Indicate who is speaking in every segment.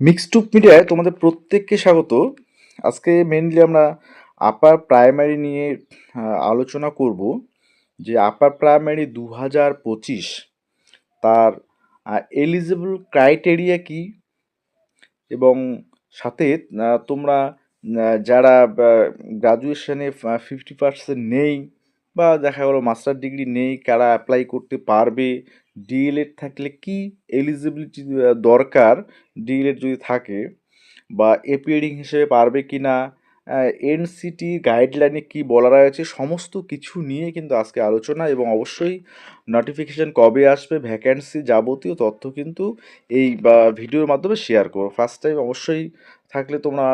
Speaker 1: Mixed মিডিয়ায় তোমাদের প্রত্যেককে স্বাগত। আজকে মেনলি আমরা আপার প্রাইমারি নিয়ে আলোচনা করব যে আপার প্রাইমারি 2025 তার এলিজিবল ক্রাইটেরিয়া কি, এবং সাথে তোমরা যারা গ্রাজুয়েশনে 50% নেই বা দেখা গেলো মাস্টার ডিগ্রি নেই, কারা অ্যাপ্লাই করতে পারবে, ডিএলএড থাকলে কি এলিজিবিলিটি দরকার, ডিএলএড যদি থাকে, বা এপিএডিং হিসেবে পারবে কি না, এনসিটি গাইডলাইনে কি বলা রয়েছে, সমস্ত কিছু নিয়ে কিন্তু আজকে আলোচনা। এবং অবশ্যই নোটিফিকেশান কবে আসবে, ভ্যাকেন্সি যাবতীয় তথ্য কিন্তু এই ভিডিওর মাধ্যমে শেয়ার করো। ফার্স্ট টাইম অবশ্যই থাকলে তোমরা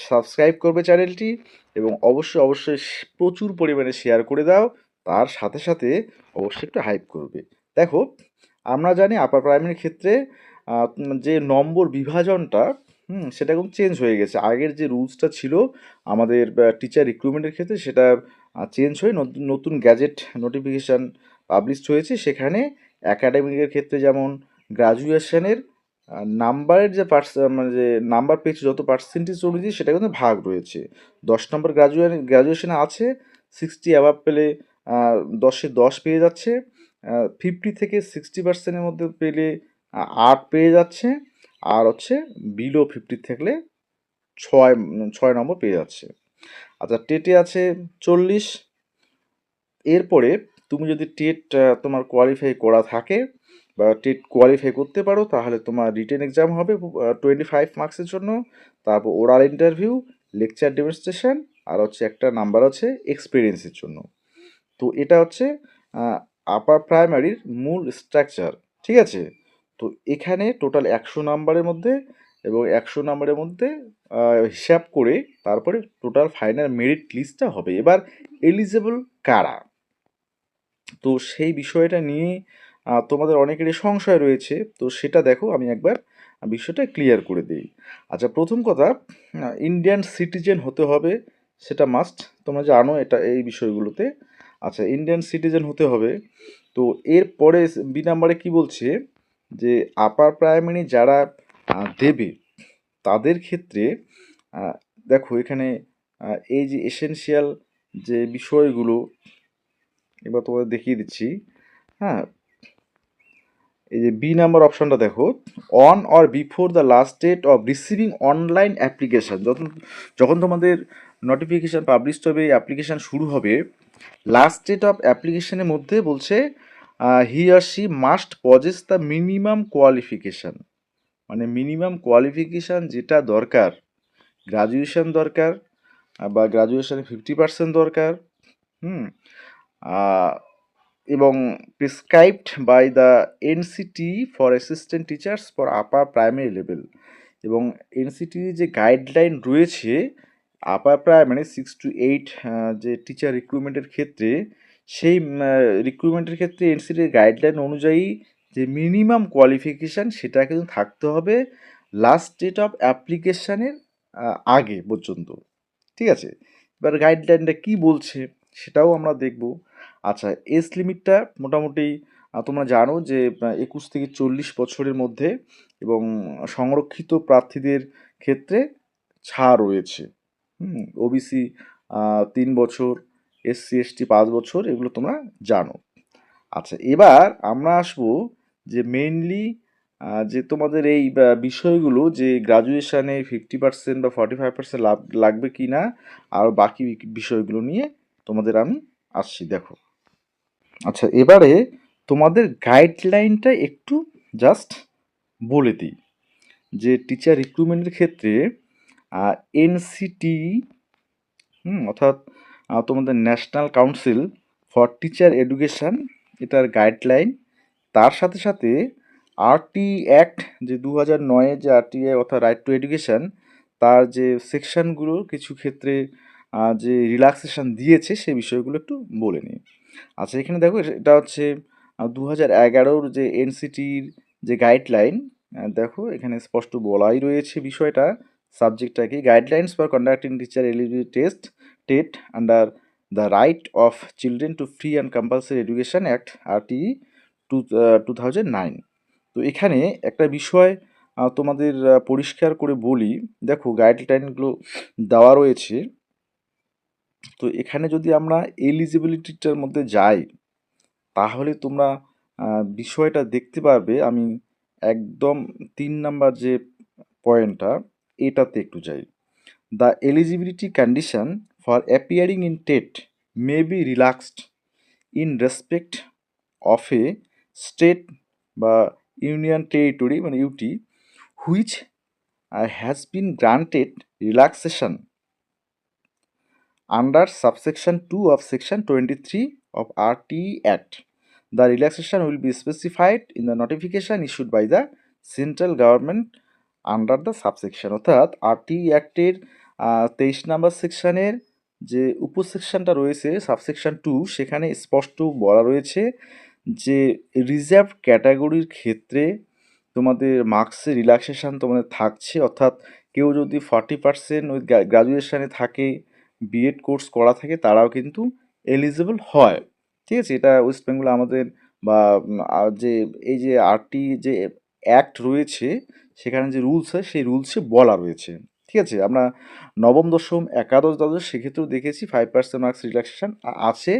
Speaker 1: সাবস্ক্রাইব করবে চ্যানেলটি, এবং অবশ্যই অবশ্যই প্রচুর পরিমাণে শেয়ার করে দাও। তার সাথে সাথে অবশ্যই একটু হাইপ করবে। দেখো, আমরা জানি আপার প্রাইমারির ক্ষেত্রে যে নম্বর বিভাজনটা সেটা এখন চেঞ্জ হয়ে গেছে। আগের যে রুলসটা ছিল আমাদের টিচার রিক্রুটমেন্টের ক্ষেত্রে, সেটা চেঞ্জ হয়ে নতুন নতুন গ্যাজেট নোটিফিকেশান পাবলিশড হয়েছে। সেখানে অ্যাকাডেমিকের ক্ষেত্রে যেমন গ্রাজুয়েশনের নাম্বারের যে মানে যে নাম্বার পেয়েছে, যত পার্সেন্টেজ অনুযায়ী সেটা কিন্তু ভাগ রয়েছে। 10 নম্বর গ্রাজুয়েশনে আছে, 60 অ্যাভাব পেলে 10-10 পেয়ে যাচ্ছে, 50 থেকে 60%-এর মধ্যে পেলে 8 পেয়ে যাচ্ছে, আর হচ্ছে বিলো 50 থাকলে 6 নম্বর পেয়ে যাচ্ছে। আচ্ছা, টেটে আছে 40। এরপরে তুমি যদি টেট তোমার কোয়ালিফাই করা থাকে বা টেট কোয়ালিফাই করতে পারো, তাহলে তোমার রিটেন এক্সাম হবে 25 মার্কসের জন্য, তারপর ওরাল ইন্টারভিউ, লেকচার ডেমনস্ট্রেশন, আর হচ্ছে একটা নাম্বার আছে এক্সপিরিয়েন্সের জন্য। তো এটা হচ্ছে আপার প্রাইমারির মূল স্ট্রাকচার, ঠিক আছে? তো এখানে টোটাল 100 নাম্বারের মধ্যে, এবং 100 নাম্বারের মধ্যে হিসাব করে তারপরে টোটাল ফাইনাল মেরিট লিস্টটা হবে। এবার এলিজেবল কারা, তো সেই বিষয়টা নিয়ে তোমাদের অনেকেরই সংশয় রয়েছে। তো সেটা দেখো, আমি একবার বিষয়টা ক্লিয়ার করে দিই। আচ্ছা, প্রথম কথা, ইন্ডিয়ান সিটিজেন হতে হবে, সেটা মাস্ট, তোমরা জানো এটা এই বিষয়গুলোতে। আচ্ছা, ইন্ডিয়ান সিটিজেন হতে হবে। তো এরপরে বি নাম্বারে কি বলছে, যে আপার প্রাইমারি যারা দেবে তাদের ক্ষেত্রে দেখো এখানে এই যে এসেনশিয়াল যে বিষয়গুলো এবার তোমাদের দেখিয়ে দিচ্ছি। হ্যাঁ, এই যে বি নাম্বার অপশনটা দেখো, on or before the last date of receiving online application. যখন যখন তোমাদের নোটিফিকেশান পাবলিশ হবে, অ্যাপ্লিকেশান শুরু হবে, লাস্ট ডেট অফ অ্যাপ্লিকেশানের মধ্যে বলছে he or she must possess the minimum qualification. মানে মিনিমাম কোয়ালিফিকেশান যেটা দরকার, গ্রাজুয়েশান দরকার, বা গ্রাজুয়েশানে 50% দরকার, হুম, এবং prescribed by the NCT for assistant teachers for upper primary level. এবং এনসিটির যে গাইডলাইন রয়েছে আপার প্রাইমারি 6 to 8 যে টিচার রিক্রুটমেন্টের ক্ষেত্রে, সেই রিক্রুটমেন্টের ক্ষেত্রে এনসিটির গাইডলাইন অনুযায়ী যে মিনিমাম কোয়ালিফিকেশান সেটা কিন্তু থাকতে হবে লাস্ট ডেট অফ অ্যাপ্লিকেশানের আগে পর্যন্ত, ঠিক আছে? এবার গাইডলাইনটা কি বলছে সেটাও আমরা দেখব। আচ্ছা, এজ লিমিটটা মোটামুটি তোমরা জানো যে 21 থেকে 40 বছরের মধ্যে, এবং সংরক্ষিত প্রার্থীদের ক্ষেত্রে ছাড় রয়েছে। ওবিসি 3 বছর, এসসি এসটি 5 বছর, এগুলো তোমরা জানো। আচ্ছা, এবার আমরা আসবো যে মেইনলি যে তোমাদের এই বিষয়গুলো, যে গ্রাজুয়েশানে 50% বা 45% লাগবে কি না, আর বাকি বিষয়গুলো নিয়ে তোমাদের আমি আসছি। দেখো, আচ্ছা, এবারে তোমাদের গাইডলাইনটা একটু জাস্ট বলে দিই, যে টিচার রিক্রুটমেন্টের ক্ষেত্রে এনসিটি, অর্থাৎ তোমাদের national council for teacher education, এটার গাইডলাইন, তার সাথে সাথে আরটি অ্যাক্ট, যে 2009-এর যে আরটি অর্থাৎ রাইট টু এডুকেশন, তার যে সেকশনগুলো কিছু ক্ষেত্রে যে রিল্যাক্সেশন দিয়েছে সেই বিষয়গুলো একটু বলে নিই। আচ্ছা, এখানে দেখো, এটা হচ্ছে 2011-র যে এনসিটির যে গাইডলাইন। দেখো এখানে স্পষ্ট বলাই রয়েছে বিষয়টা, সাবজেক্টটা কি, guidelines for conducting teacher eligibility test TET under the right of children to free and compulsory education act RT 2009। তো এখানে একটা বিষয় তোমাদের পরিষ্কার করে বলি, দেখো গাইডলাইনগুলো দেওয়া রয়েছে। তো এখানে যদি আমরা এলিজিবিলিটিটার মধ্যে যাই, তাহলে তোমরা বিষয়টা দেখতে পারবে। আমি একদম 3 নাম্বার যে পয়েন্টটা, এটাতে একটু যাই। The eligibility condition for appearing in TET may be relaxed in respect of a state বা ইউনিয়ন টেরিটরি মানে UT which has been granted relaxation under subsection 2 of section 23 of RTE Act. The relaxation will be specified in the notification issued by the central government under the subsection. অর্থাৎ RTE অ্যাক্টের 23 নম্বর সেকশনের যে উপসেকশনটা রয়েছে subsection 2, সেখানে স্পষ্ট বলা রয়েছে যে reserve ক্যাটাগরির ক্ষেত্রে তোমাদের মার্কসের রিল্যাক্সেশন তোমাদের থাকছে। অর্থাৎ কেউ যদি 40% ওই গ্রাজুয়েশনে থাকে, বিএড কোর্স করা থাকে, তারাও কিন্তু এলিজিবল হয়। ঠিক আছে, এটা ওয়েস্ট বেঙ্গলে আমাদের বা যে এই যে আরটি যে অ্যাক্ট রয়েছে, সেখানে যে রুলস হয় সেই রুলসে বলা রয়েছে। ঠিক আছে, আমরা নবম দশম একাদশ দ্বাদশ সেক্ষেত্রেও দেখেছি 5% মার্কস রিল্যাক্সেশন আছে।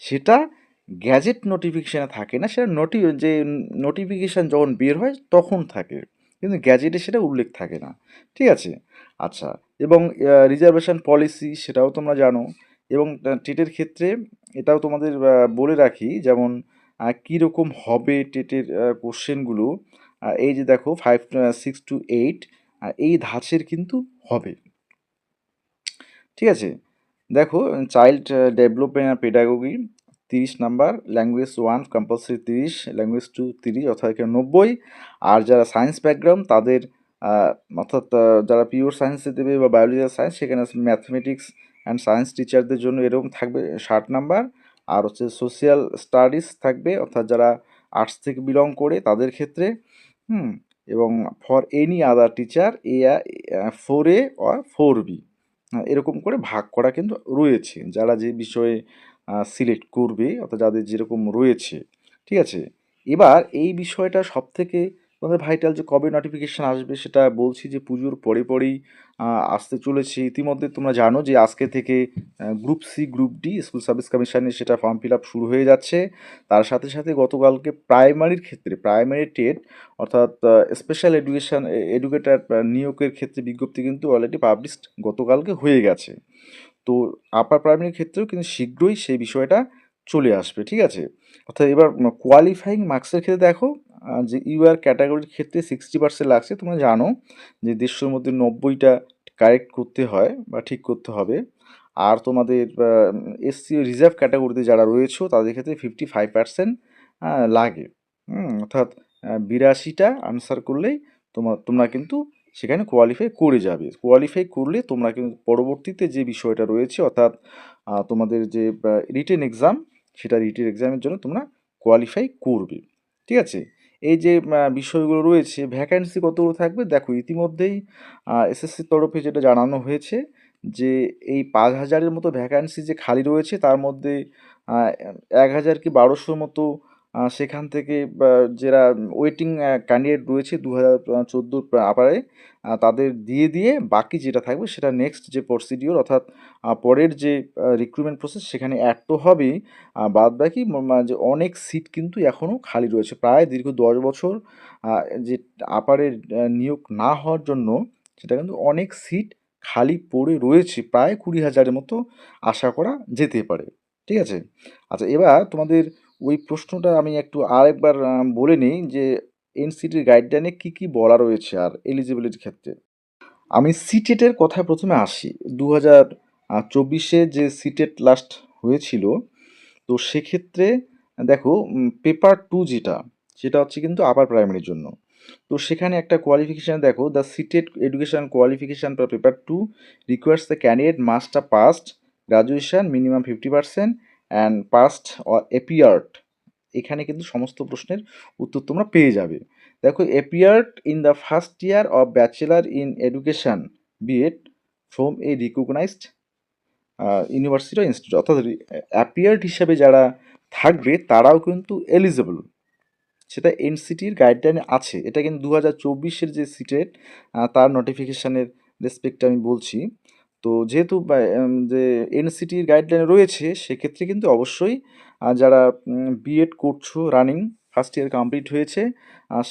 Speaker 1: সেটা গ্যাজেট নোটিফিকেশানে থাকে না, সেটা যে নোটিফিকেশান যখন বের হয় তখন থাকে, কিন্তু গ্যাজেটে সেটা উল্লেখ থাকে না। ঠিক আছে, আচ্ছা। এবং রিজার্ভেশন পলিসি সেটাও তোমরা জানো। এবং টেটের ক্ষেত্রে এটাও তোমাদের বলে রাখি, যেমন কীরকম হবে টেটের কোশ্চেনগুলো। এই যে দেখো 5, 6 to 8 এই ধাঁচের কিন্তু হবে। ঠিক আছে, দেখো চাইল্ড ডেভেলপমেন্ট আর pedagogy 30 number, language 1 compulsory 30, language 2 30, অর্থাৎ এখানে 90। আর যারা সায়েন্স ব্যাকগ্রাউন্ড তাদের অর্থাৎ যারা পিওর সায়েন্সে দেবে বা বায়োলজিক্যাল সায়েন্স, সেখানে ম্যাথমেটিক্স অ্যান্ড সায়েন্স টিচারদের জন্য এরকম থাকবে 60 নাম্বার। আর হচ্ছে সোশ্যাল স্টাডিজ থাকবে, অর্থাৎ যারা আর্টস থেকে বিলং করে তাদের ক্ষেত্রে। এবং for any other teacher 4A or 4B, এরকম করে ভাগ করা কিন্তু রয়েছে, যারা যে বিষয়ে সিলেক্ট করবে, অর্থাৎ যাদের যেরকম রয়েছে। ঠিক আছে, এবার এই বিষয়টা সব থেকে তোমাদের ভাইটাল, যে কবে নোটিফিকেশান আসবে সেটা বলছি যে পুজোর পরে পরেই আসতে চলেছে। ইতিমধ্যে তোমরা জানো যে আজকে থেকে group C group D school service কমিশনে সেটা ফর্ম ফিল আপ শুরু হয়ে যাচ্ছে। তার সাথে সাথে গতকালকে প্রাইমারির ক্ষেত্রে প্রাইমারি টেট অর্থাৎ স্পেশাল এডুকেটার নিয়োগের ক্ষেত্রে বিজ্ঞপ্তি কিন্তু অলরেডি পাবলিশড গতকালকে হয়ে গেছে। তো আপার প্রাইমারির ক্ষেত্রেও কিন্তু শীঘ্রই সেই বিষয়টা চলে আসবে। ঠিক আছে, অর্থাৎ এবার কোয়ালিফাইং মার্কসের ক্ষেত্রে দেখো যে ইউআর ক্যাটাগরির ক্ষেত্রে 60% লাগছে। তোমরা জানো যে 150-র মধ্যে 90টা কারেক্ট করতে হয় বা ঠিক করতে হবে। আর তোমাদের এসসি রিজার্ভ ক্যাটাগরিতে যারা রয়েছে তাদের ক্ষেত্রে 55% লাগে। অর্থাৎ 82টা আনসার করলেই তোমরা কিন্তু সেখানে কোয়ালিফাই করে যাবে। কোয়ালিফাই করলে তোমরা কিন্তু পরবর্তীতে যে বিষয়টা রয়েছে, অর্থাৎ তোমাদের যে রিটেন এক্সাম, সেটা রিটেন এক্সামের জন্য তোমরা কোয়ালিফাই করবে। ঠিক আছে, এই যে বিষয়গুলো রয়েছে, ভ্যাকান্সি কতগুলো থাকবে দেখো, ইতিমধ্যেই এসএসসির তরফে যেটা জানানো হয়েছে যে এই 5,000-এর মতো ভ্যাকান্সি যে খালি রয়েছে, তার মধ্যে 1,000 কি 1,200 মতো সেখান থেকে যারা ওয়েটিং ক্যান্ডিডেট রয়েছে 2014 আপারে, তাদের দিয়ে বাকি যেটা থাকবে সেটা নেক্সট যে প্রসিডিওর, অর্থাৎ পরের যে রিক্রুটমেন্ট প্রসেস, সেখানে অ্যাড তো হবেই। বাদ বাকি যে অনেক সিট কিন্তু এখনও খালি রয়েছে, প্রায় দীর্ঘ 10 বছর যে আপারের নিয়োগ না হওয়ার জন্য সেটা কিন্তু অনেক সিট খালি পড়ে রয়েছে, প্রায় 20,000-এর মতো আশা করা যেতে পারে। ঠিক আছে, আচ্ছা। এবার তোমাদের ওই প্রশ্নটা আমি একটু আরেকবার বলে নিই যে এনসিটির গাইডলাইনে কী কী বলা রয়েছে আর এলিজিবিলিটির ক্ষেত্রে। আমি সিটেটের কথায় প্রথমে আসি। 2024-এ যে সিটেট লাস্ট হয়েছিল, তো সেক্ষেত্রে দেখো পেপার 2 যেটা, সেটা হচ্ছে কিন্তু আপার প্রাইমারির জন্য। তো সেখানে একটা কোয়ালিফিকেশান দেখো, the stated education qualification for paper 2 requires the candidate must have passed graduation minimum 50% and passed or appeared. এখানে কিন্তু সমস্ত প্রশ্নের উত্তর তোমরা পেয়ে যাবে। দেখো, appeared in the first year of bachelor in education BEd from a recognised university বা ইনস্টিটিউট, অর্থাৎ অ্যাপিয়ার্ড হিসাবে যারা থাকবে তারাও কিন্তু এলিজেবল সেটা এনসিটির গাইডলাইনে আছে। এটা কিন্তু 2024-এর যে সিটেট তার নোটিফিকেশানের রেসপেক্টে আমি বলছি। তো যেহেতু যে এনসিটির গাইডলাইনে রয়েছে, সেক্ষেত্রে কিন্তু অবশ্যই যারা বিএড করছো রানিং, ফার্স্ট ইয়ার কমপ্লিট হয়েছে,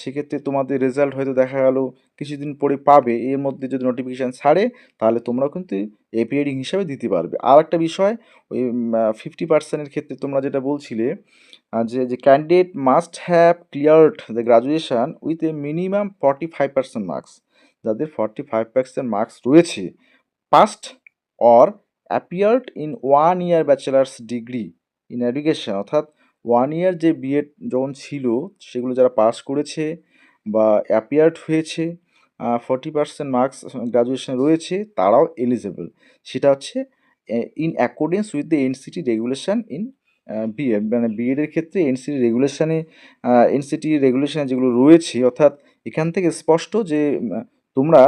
Speaker 1: সেক্ষেত্রে তোমাদের রেজাল্ট হয়তো দেখা গেল কিছুদিন পরে পাবে। এর মধ্যে যদি নোটিফিকেশান ছাড়ে, তাহলে তোমরাও কিন্তু এপিআইডি হিসাবে দিতে পারবে। আর একটা বিষয়, ওই 50%-এর ক্ষেত্রে তোমরা যেটা বলছিলে, যে candidate must have cleared the graduation with a minimum 45% marks. যাদের 45% মার্কস রয়েছে, passed or appeared in 1 year bachelor's degree in education, অর্থাৎ 1 year যে বিএড যখন ছিল, সেগুলো যারা পাস করেছে বা অ্যাপিয়ার্ড হয়েছে, 40% মার্কস গ্রাজুয়েশন রয়েছে, তারাও এলিজেবল। সেটা হচ্ছে in accordance with the NCT regulation in BEd, মানে বিএডের ক্ষেত্রে এনসিটি রেগুলেশনে, এনসিটি রেগুলেশনে যেগুলো রয়েছে, অর্থাৎ এখান থেকে স্পষ্ট যে তোমরা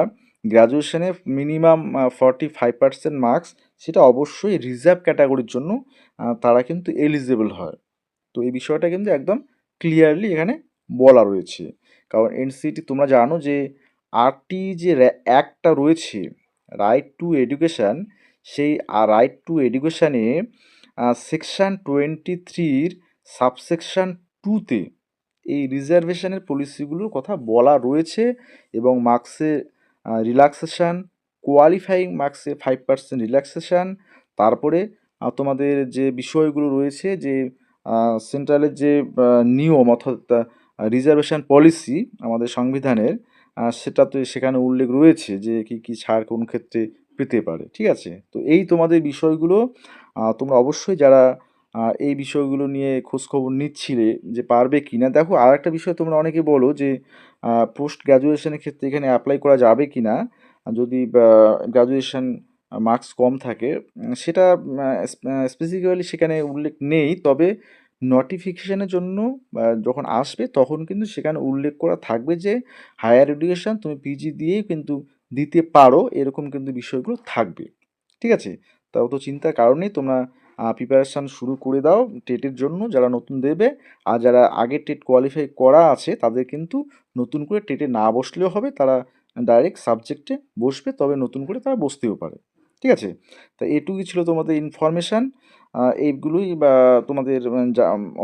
Speaker 1: গ্র্যাজুয়েশনে মিনিমাম 45% মার্কস, সেটা অবশ্যই রিজার্ভ ক্যাটাগরির জন্য তারা কিন্তু এলিজেবল হয়। তো এই বিষয়টা কিন্তু একদম ক্লিয়ারলি এখানে বলা রয়েছে। কারণ এনসিটি তোমরা জানো যে 8টি যে অ্যাক্টটা রয়েছে, রাইট টু এডুকেশান, সেই রাইট টু এডুকেশানে সেকশান 23-র সাবসেকশান 2-তে এই রিজার্ভেশনের পলিসিগুলোর কথা বলা রয়েছে, এবং মার্কসের রিল্যাক্সেশন, কোয়ালিফাইং মার্কসে 5% রিল্যাক্সেশন, তারপরে তোমাদের যে বিষয়গুলো রয়েছে, যে সেন্ট্রালের যে নিয়ম, অর্থাৎ রিজার্ভেশন পলিসি আমাদের সংবিধানের, সেটা তো সেখানে উল্লেখ রয়েছে যে কী কী ছাড় কোন ক্ষেত্রে পেতে পারে। ঠিক আছে, তো এই তোমাদের বিষয়গুলো তোমরা অবশ্যই যারা এই বিষয়গুলো নিয়ে খোঁজখবর নিচ্ছিলে যে পারবে কি না। দেখো, আর একটা বিষয় তোমরা অনেকে বলো যে পোস্ট গ্র্যাজুয়েশনের ক্ষেত্রে এখানে অ্যাপ্লাই করা যাবে কি না, যদি গ্র্যাজুয়েশন মার্কস কম থাকে। সেটা স্পেসিফিক্যালি সেখানে উল্লেখ নেই, তবে নোটিফিকেশানের জন্য যখন আসবে তখন কিন্তু সেখানে উল্লেখ করা থাকবে যে হায়ার এডুকেশান তুমি পিজি দিয়েই কিন্তু দিতে পারো, এরকম কিন্তু বিষয়গুলো থাকবে। ঠিক আছে, তাও তো চিন্তার কারণেই তোমরা প্রিপারেশান শুরু করে দাও টেটের জন্য, যারা নতুন দেবে। আর যারা আগে টেট কোয়ালিফাই করা আছে, তাদের কিন্তু নতুন করে টেটে না বসলেও হবে, তারা ডাইরেক্ট সাবজেক্টে বসবে, তবে নতুন করে তারা বসতেও পারে। ঠিক আছে, তা এটুকুই ছিল তোমাদের ইনফরমেশান। এইগুলোই বা তোমাদের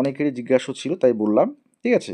Speaker 1: অনেকেরই জিজ্ঞাসা ছিল, তাই বললাম। ঠিক আছে।